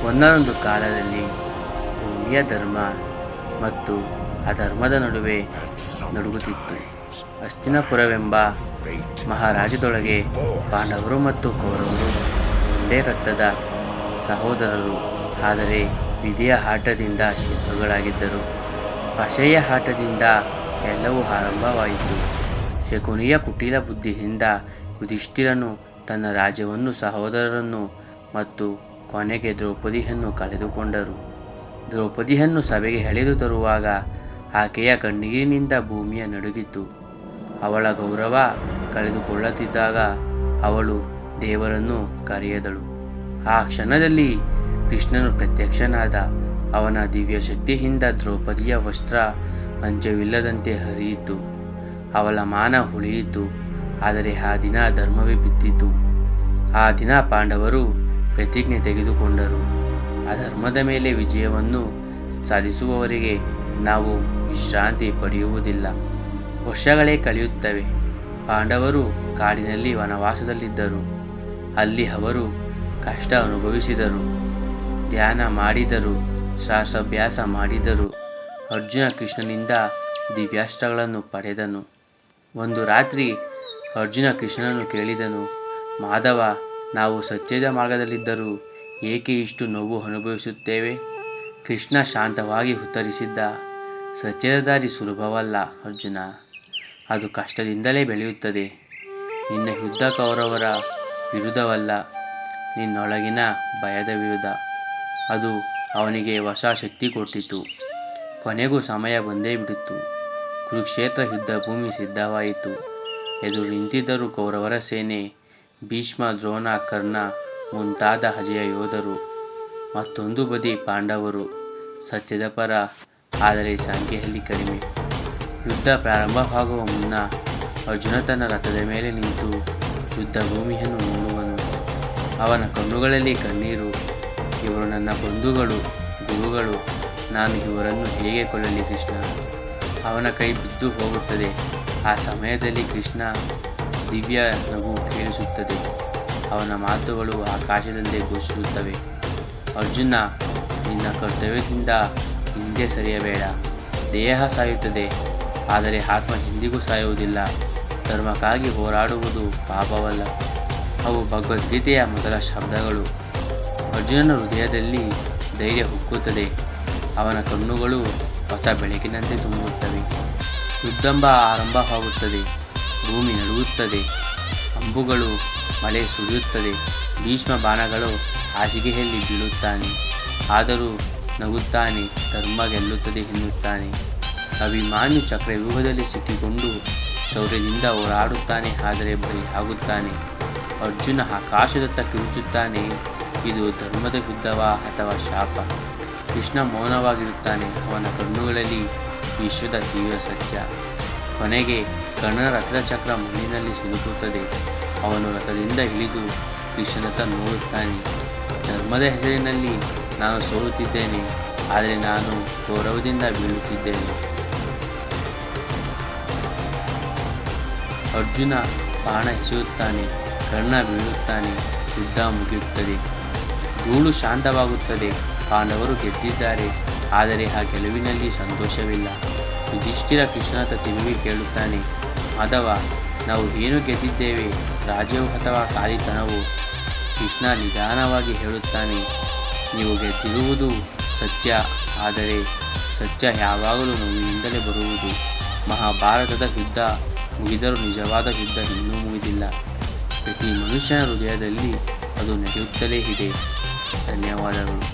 ಒಂದೊಂದು ಕಾಲದಲ್ಲಿ ಭೂಮಿಯ ಧರ್ಮ ಮತ್ತು ಅಧರ್ಮದ ನಡುವೆ ನಡುಗುತ್ತಿತ್ತು. ಹಸ್ತಿನಾಪುರವೆಂಬ ಮಹಾರಾಜ್ಯದೊಳಗೆ ಪಾಂಡವರು ಮತ್ತು ಕೌರವರು ಒಂದೇ ರಕ್ತದ ಸಹೋದರರು, ಆದರೆ ವಿಧಿಯ ಆಟದಿಂದ ಶತ್ರುಗಳಾಗಿದ್ದರು. ಭಾಷೆಯ ಆಟದಿಂದ ಎಲ್ಲವೂ ಆರಂಭವಾಯಿತು. ಶಕುನಿಯ ಕುಟಿಲ ಬುದ್ಧಿಯಿಂದ ಯುಧಿಷ್ಠಿರನು ತನ್ನ ರಾಜ್ಯವನ್ನು, ಸಹೋದರರನ್ನು ಮತ್ತು ಕೊನೆಗೆ ದ್ರೌಪದಿಯನ್ನು ಕಳೆದುಕೊಂಡರು. ದ್ರೌಪದಿಯನ್ನು ಸಭೆಗೆ ಎಳೆದು ತರುವಾಗ ಆಕೆಯ ಕಣ್ಣೀರಿನಿಂದ ಭೂಮಿಯ ನಡುಗಿತು. ಅವಳ ಗೌರವ ಕಳೆದುಕೊಳ್ಳುತ್ತಿದ್ದಾಗ ಅವಳು ದೇವರನ್ನು ಕರೆಯದಳು. ಆ ಕ್ಷಣದಲ್ಲಿ ಕೃಷ್ಣನು ಪ್ರತ್ಯಕ್ಷನಾದ. ಅವನ ದಿವ್ಯ ಶಕ್ತಿಯಿಂದ ದ್ರೌಪದಿಯ ವಸ್ತ್ರ ಅಂಚವಿಲ್ಲದಂತೆ ಹರಿಯಿತು. ಅವಳ ಮಾನ ಉಳಿಯಿತು. ಆದರೆ ಆ ದಿನ ಧರ್ಮವೇ ಬಿದ್ದಿತು. ಆ ದಿನ ಪಾಂಡವರು ಪ್ರತಿಜ್ಞೆ ತೆಗೆದುಕೊಂಡರು. ಅಧರ್ಮದ ಮೇಲೆ ವಿಜಯವನ್ನು ಸಾಧಿಸುವವರೆಗೆ ನಾವು ವಿಶ್ರಾಂತಿ ಪಡೆಯುವುದಿಲ್ಲ. ವರ್ಷಗಳೇ ಕಳೆಯುತ್ತವೆ. ಪಾಂಡವರು ಕಾಡಿನಲ್ಲಿ ವನವಾಸದಲ್ಲಿದ್ದರು. ಅಲ್ಲಿ ಅವರು ಕಷ್ಟ ಅನುಭವಿಸಿದರು, ಧ್ಯಾನ ಮಾಡಿದರು, ಶಾಸ್ತ್ರಾಭ್ಯಾಸ ಮಾಡಿದರು. ಅರ್ಜುನ ಕೃಷ್ಣನಿಂದ ದಿವ್ಯಾಸ್ತ್ರಗಳನ್ನು ಪಡೆದನು. ಒಂದು ರಾತ್ರಿ ಅರ್ಜುನ ಕೃಷ್ಣನನ್ನು ಕೇಳಿದನು, ಮಾಧವ, ನಾವು ಸತ್ಯದ ಮಾರ್ಗದಲ್ಲಿದ್ದರೂ ಏಕೆ ಇಷ್ಟು ನೋವು ಅನುಭವಿಸುತ್ತೇವೆ? ಕೃಷ್ಣ ಶಾಂತವಾಗಿ ಉತ್ತರಿಸಿದ್ದ, ಸತ್ಯದ ದಾರಿ ಸುಲಭವಲ್ಲ ಅರ್ಜುನ, ಅದು ಕಷ್ಟದಿಂದಲೇ ಬೆಳೆಯುತ್ತದೆ. ನಿನ್ನ ಯುದ್ಧ ಕೌರವರ ವಿರುದ್ಧವಲ್ಲ, ನಿನ್ನೊಳಗಿನ ಭಯದ ವಿರುದ್ಧ. ಅದು ಅವನಿಗೆ ಹೊಸ ಶಕ್ತಿ ಕೊಟ್ಟಿತು. ಕೊನೆಗೂ ಸಮಯ ಬಂದೇ ಬಿಡಿತು. ಕುರುಕ್ಷೇತ್ರ ಯುದ್ಧ ಭೂಮಿ ಸಿದ್ಧವಾಯಿತು. ಎದುರು ನಿಂತಿದ್ದರು ಕೌರವರ ಸೇನೆ. ಭೀಷ್ಮ, ದ್ರೋಣ, ಕರ್ಣ ಮುಂತಾದ ಅಜಯ ಯೋಧರು. ಮತ್ತೊಂದು ಬದಿ ಪಾಂಡವರು, ಸತ್ಯದ ಪರ, ಆದರೆ ಸಂಖ್ಯೆಯಲ್ಲಿ ಕಡಿಮೆ. ಯುದ್ಧ ಪ್ರಾರಂಭವಾಗುವ ಮುನ್ನ ಅರ್ಜುನ ತನ್ನ ರಥದ ಮೇಲೆ ನಿಂತು ಯುದ್ಧ ಭೂಮಿಯನ್ನು ನೋಡುವನು. ಅವನ ಕಣ್ಣುಗಳಲ್ಲಿ ಕಣ್ಣೀರು. ಇವರು ನನ್ನ ಬಂಧುಗಳು, ಗುರುಗಳು, ನಾನು ಇವರನ್ನು ಹೇಗೆ ಕೊಲ್ಲಲಿ ಕೃಷ್ಣ? ಅವನ ಕೈ ಬಿದ್ದು ಹೋಗುತ್ತದೆ. ಆ ಸಮಯದಲ್ಲಿ ಕೃಷ್ಣ ದಿವ್ಯ ನಗು ಕೇಳಿಸುತ್ತದೆ. ಅವನ ಮಾತುಗಳು ಆಕಾಶದಲ್ಲೇ ಘೋಷಿಸುತ್ತವೆ, ಅರ್ಜುನ, ನಿನ್ನ ಕರ್ತವ್ಯದಿಂದ ಹಿಂದೆ ಸರಿಯಬೇಡ. ದೇಹ ಸಾಯುತ್ತದೆ, ಆದರೆ ಆತ್ಮ ಎಂದಿಗೂ ಸಾಯುವುದಿಲ್ಲ. ಧರ್ಮಕ್ಕಾಗಿ ಹೋರಾಡುವುದು ಪಾಪವಲ್ಲ. ಅವು ಭಗವದ್ಗೀತೆಯ ಮೊದಲ ಶಬ್ದಗಳು. ಅರ್ಜುನನ ಹೃದಯದಲ್ಲಿ ಧೈರ್ಯ ಹುಕ್ಕುತ್ತದೆ. ಅವನ ಕಣ್ಣುಗಳು ಹೊಸ ಬೆಳಕಿನಂತೆ ತುಂಬುತ್ತವೆ. ಯುದ್ಧಂಬ ಆರಂಭವಾಗುತ್ತದೆ. ಭೂಮಿ ನಡುಗುತ್ತದೆ. ಅಂಬುಗಳು ಮಳೆ ಸುರಿಯುತ್ತದೆ. ಭೀಷ್ಮ ಬಾಣಗಳು ಹಾಸಿಗೆಯಲ್ಲಿ ಬೀಳುತ್ತಾನೆ. ಆದರೂ ನಗುತ್ತಾನೆ, ಧರ್ಮ ಗೆಲ್ಲುತ್ತದೆ ಎನ್ನುತ್ತಾನೆ. ಅಭಿಮಾನ್ಯು ಚಕ್ರವ್ಯೂಹದಲ್ಲಿ ಸಿಕ್ಕಿಕೊಂಡು ಶೌರ್ಯದಿಂದ ಹೋರಾಡುತ್ತಾನೆ, ಆದರೆ ಬಲಿಯಾಗುತ್ತಾನೆ. ಅರ್ಜುನ ಆಕಾಶದತ್ತ ಕಿರುಚುತ್ತಾನೆ, ಇದು ಧರ್ಮದ ಯುದ್ಧವಾ ಅಥವಾ ಶಾಪ? ಕೃಷ್ಣ ಮೌನವಾಗಿರುತ್ತಾನೆ. ಅವನ ಕಣ್ಣುಗಳಲ್ಲಿ ವಿಶ್ವದ ತೀವ್ರ ಸತ್ಯ. ಕೊನೆಗೆ ಕರ್ಣನ ರಥದ ಚಕ್ರ ಮಣ್ಣಿನಲ್ಲಿ ಸಿಲುಕುತ್ತದೆ. ಅವನು ರಥದಿಂದ ಇಳಿದು ಕೃಷ್ಣನತ್ತ ನೋಡುತ್ತಾನೆ. ಧರ್ಮದ ಹೆಸರಿನಲ್ಲಿ ನಾನು ಸೋಲುತ್ತಿದ್ದೇನೆ, ಆದರೆ ನಾನು ಗೌರವದಿಂದ ಬೀಳುತ್ತಿದ್ದೇನೆ. ಅರ್ಜುನ ಬಾಣ ಎಸೆಯುತ್ತಾನೆ. ಕರ್ಣ ಬೀಳುತ್ತಾನೆ. ಯುದ್ಧ ಮುಗಿಯುತ್ತದೆ. ಧೂಳು ಶಾಂತವಾಗುತ್ತದೆ. ಪಾಂಡವರು ಗೆದ್ದಿದ್ದಾರೆ, ಆದರೆ ಆ ಗೆಲುವಿನಲ್ಲಿ ಸಂತೋಷವಿಲ್ಲ. ಯುಧಿಷ್ಠಿರ ಕೃಷ್ಣನತ್ತ ತಿರುಗಿ ಕೇಳುತ್ತಾನೆ, ಮಾಧವ, ನಾವು ಏನು ಗೆದ್ದಿದ್ದೇವೆ, ರಾಜ್ಯವು ಅಥವಾ ಖಾಲಿತನವು? ಕೃಷ್ಣ ನಿಧಾನವಾಗಿ ಹೇಳುತ್ತಾನೆ, ನೀವು ಗೆದ್ದಿರುವುದು ಸತ್ಯ, ಆದರೆ ಸತ್ಯ ಯಾವಾಗಲೂ ನೋವಿನಿಂದಲೇ ಬರುವುದು. ಮಹಾಭಾರತದ ಯುದ್ಧ ಮುಗಿದರೂ ನಿಜವಾದ ಯುದ್ಧ ಇನ್ನೂ ಮುಗಿದಿಲ್ಲ. ಪ್ರತಿ ಮನುಷ್ಯನ ಹೃದಯದಲ್ಲಿ ಅದು ನಡೆಯುತ್ತಲೇ ಇದೆ. ಧನ್ಯವಾದಗಳು.